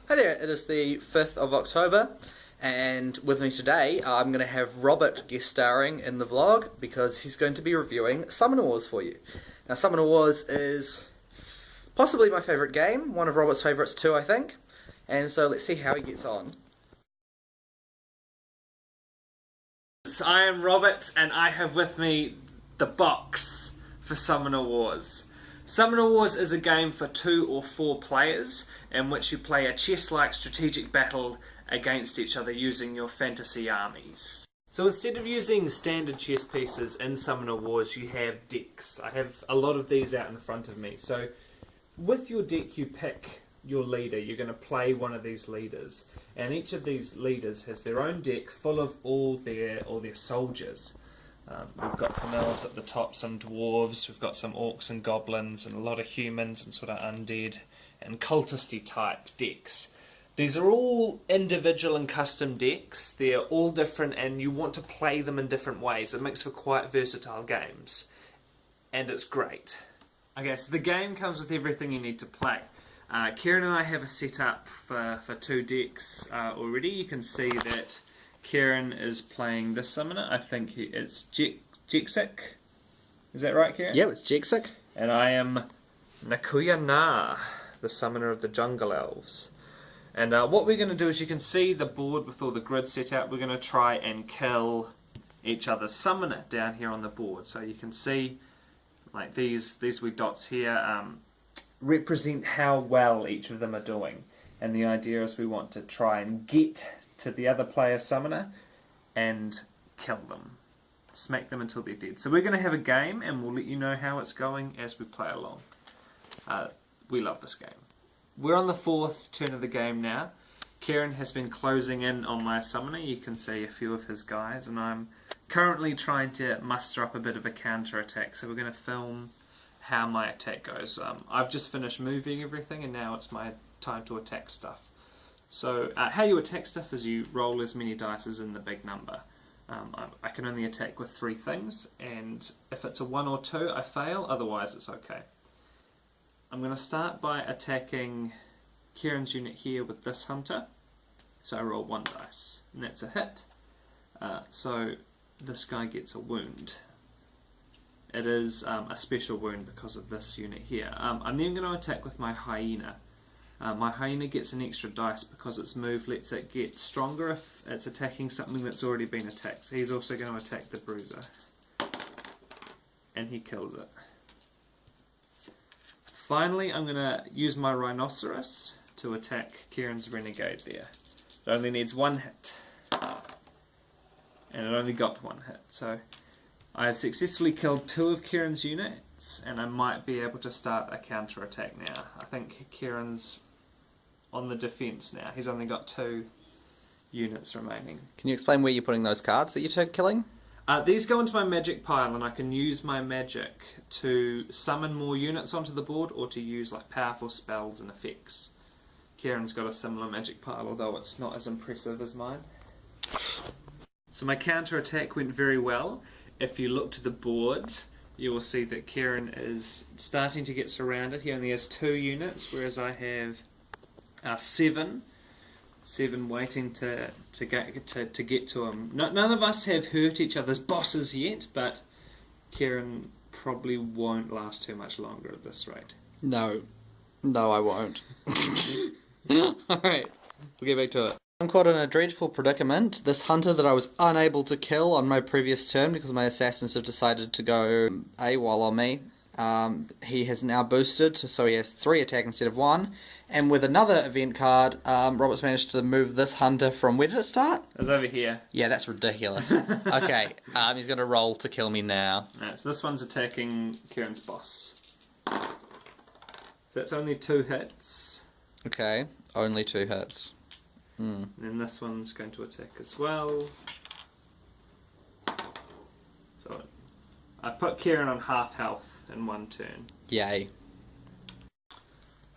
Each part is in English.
Hi there, it is the 5th of October, and with me today I'm going to have Robert guest starring in the vlog because he's going to be reviewing Summoner Wars for you. Now, Summoner Wars is possibly my favourite game, one of Robert's favourites too, I think, and so let's see how he gets on. I am Robert, and I have with me the box for Summoner Wars. Summoner Wars is a game for 2 or 4 players in which you play a chess-like strategic battle against each other using your fantasy armies. So instead of using standard chess pieces in Summoner Wars, you have decks. I have a lot of these out in front of me. So with your deck you pick your leader. You're going to play one of these leaders, and each of these leaders has their own deck full of all their soldiers. We've got some elves at the top, some dwarves, we've got some orcs and goblins, and a lot of humans and sort of undead and cultisty type decks. These are all individual and custom decks. They're all different, and you want to play them in different ways. It makes for quite versatile games, and it's great. Okay, so the game comes with everything you need to play. Kieran and I have a setup for 2 decks already. You can see that Kieran is playing this summoner. I think it's Jexic. Is that right, Kieran? Yeah, it's Jexic. And I am Nakuya Na, the summoner of the jungle elves. And what we're going to do is, you can see the board with all the grids set out. We're going to try and kill each other's summoner down here on the board. So you can see, like, these wee dots here represent how well each of them are doing. And the idea is we want to try and get to the other player's summoner and kill them. Smack them until they're dead. So we're going to have a game, and we'll let you know how it's going as we play along. We love this game. We're on the 4th turn of the game now. Kieran has been closing in on my summoner. You can see a few of his guys, and I'm currently trying to muster up a bit of a counter attack. So we're going to film how my attack goes. I've just finished moving everything, and now it's my time to attack stuff. So how you attack stuff is you roll as many dice as in the big number. I can only attack with 3 things, and if it's a 1 or 2 I fail, otherwise it's okay. I'm going to start by attacking Kieran's unit here with this hunter. So I roll 1 dice, and that's a hit. So this guy gets a wound. It is a special wound because of this unit here. I'm then going to attack with my hyena. My hyena gets an extra dice because its move lets it get stronger if it's attacking something that's already been attacked. So he's also going to attack the bruiser. And he kills it. Finally, I'm going to use my rhinoceros to attack Kieran's renegade there. It only needs 1 hit. And it only got 1 hit. So I have successfully killed 2 of Kieran's units, and I might be able to start a counter attack now. I think Kieran's on the defense now. He's only got 2 units remaining. Can you explain where you're putting those cards that you're killing? These go into my magic pile, and I can use my magic to summon more units onto the board, or to use like powerful spells and effects. Kieran's got a similar magic pile, although it's not as impressive as mine. So my counter attack went very well. If you look to the board, you will see that Kieran is starting to get surrounded. He only has 2 units, whereas I have 7 waiting to get to him. None of us have hurt each other's bosses yet, but Kieran probably won't last too much longer at this rate. No, I won't. Alright, we'll get back to it. I'm caught in a dreadful predicament. This hunter that I was unable to kill on my previous turn because my assassins have decided to go AWOL on me. He has now boosted, so he has 3 attack instead of 1. And with another event card, Robert's managed to move this hunter from... Where did it start? It was over here. Yeah, that's ridiculous. Okay, he's going to roll to kill me now. Alright, so this one's attacking Kieran's boss. So that's only 2 hits. Okay, only 2 hits. And then this one's going to attack as well. So I've put Kieran on half health in 1 turn. Yay.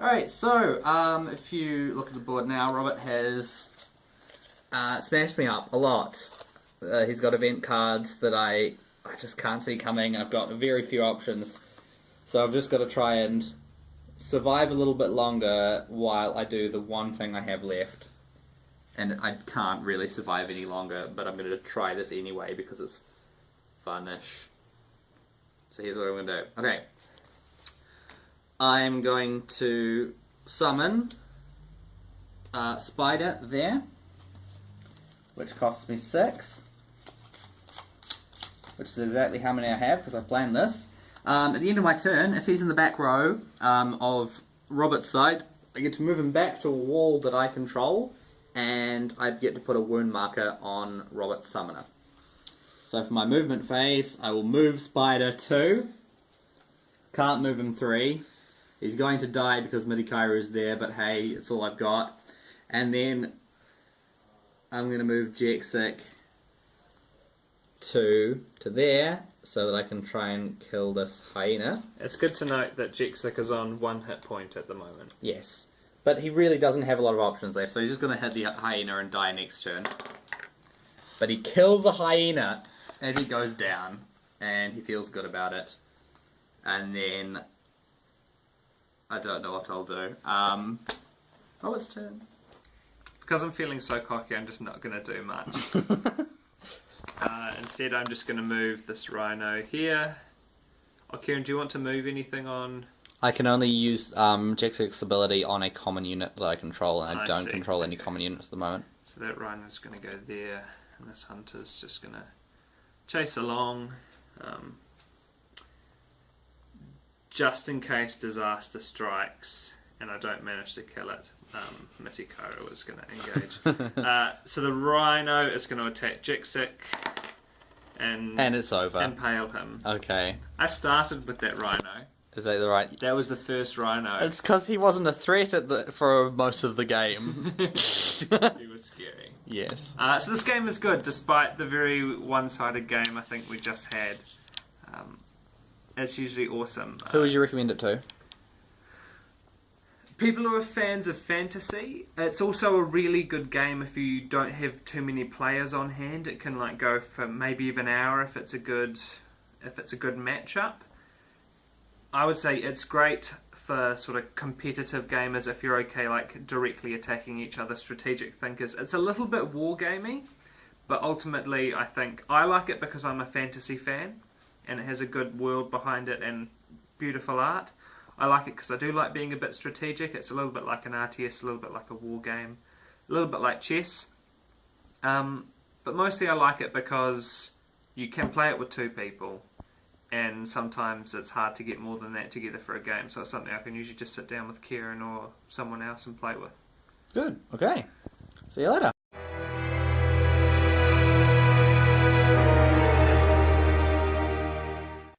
Alright, so if you look at the board now, Robert has smashed me up a lot. He's got event cards that I just can't see coming. I've got very few options. So I've just got to try and survive a little bit longer while I do the one thing I have left. And I can't really survive any longer, but I'm going to try this anyway because it's funish. So here's what I'm going to do. Okay. I'm going to summon Spider there, which costs me 6. Which is exactly how many I have because I planned this. At the end of my turn, if he's in the back row of Robert's side, I get to move him back to a wall that I control, and I get to put a wound marker on Robert's summoner. So for my movement phase, I will move Spider 2. Can't move him 3. He's going to die because Midikairu is there, but hey, it's all I've got. And then I'm going to move Jexic 2 to there, so that I can try and kill this hyena. It's good to note that Jexic is on 1 hit point at the moment. Yes. But he really doesn't have a lot of options left, so he's just going to hit the hyena and die next turn. But he kills the hyena as he goes down, and he feels good about it. And then I don't know what I'll do. Robert's turn. Because I'm feeling so cocky, I'm just not going to do much. Instead, I'm just going to move this rhino here. Oh, Kieran, do you want to move anything on? I can only use Jexic's ability on a common unit that I control, and I don't control any common units at the moment. So that rhino's going to go there, and this hunter's just going to chase along. Just in case disaster strikes and I don't manage to kill it, Mitikaru is going to engage. So the rhino is going to attack Jexic and it's over. Impale him. Okay. I started with that rhino. Is that the right? That was the first rhino. It's because he wasn't a threat for most of the game. He was scary. Yes. So this game is good, despite the very one-sided game I think we just had. It's usually awesome. Who would you recommend it to? People who are fans of fantasy. It's also a really good game if you don't have too many players on hand. It can like go for maybe even an hour if it's a good matchup. I would say it's great for sort of competitive gamers if you're okay like directly attacking each other, strategic thinkers. It's a little bit wargamey, but ultimately I think I like it because I'm a fantasy fan and it has a good world behind it and beautiful art. I like it because I do like being a bit strategic. It's a little bit like an RTS, a little bit like a war game, a little bit like chess. But mostly I like it because you can play it with 2 people. And sometimes it's hard to get more than that together for a game, so it's something I can usually just sit down with Kieran or someone else and play with. Good, okay. See you later.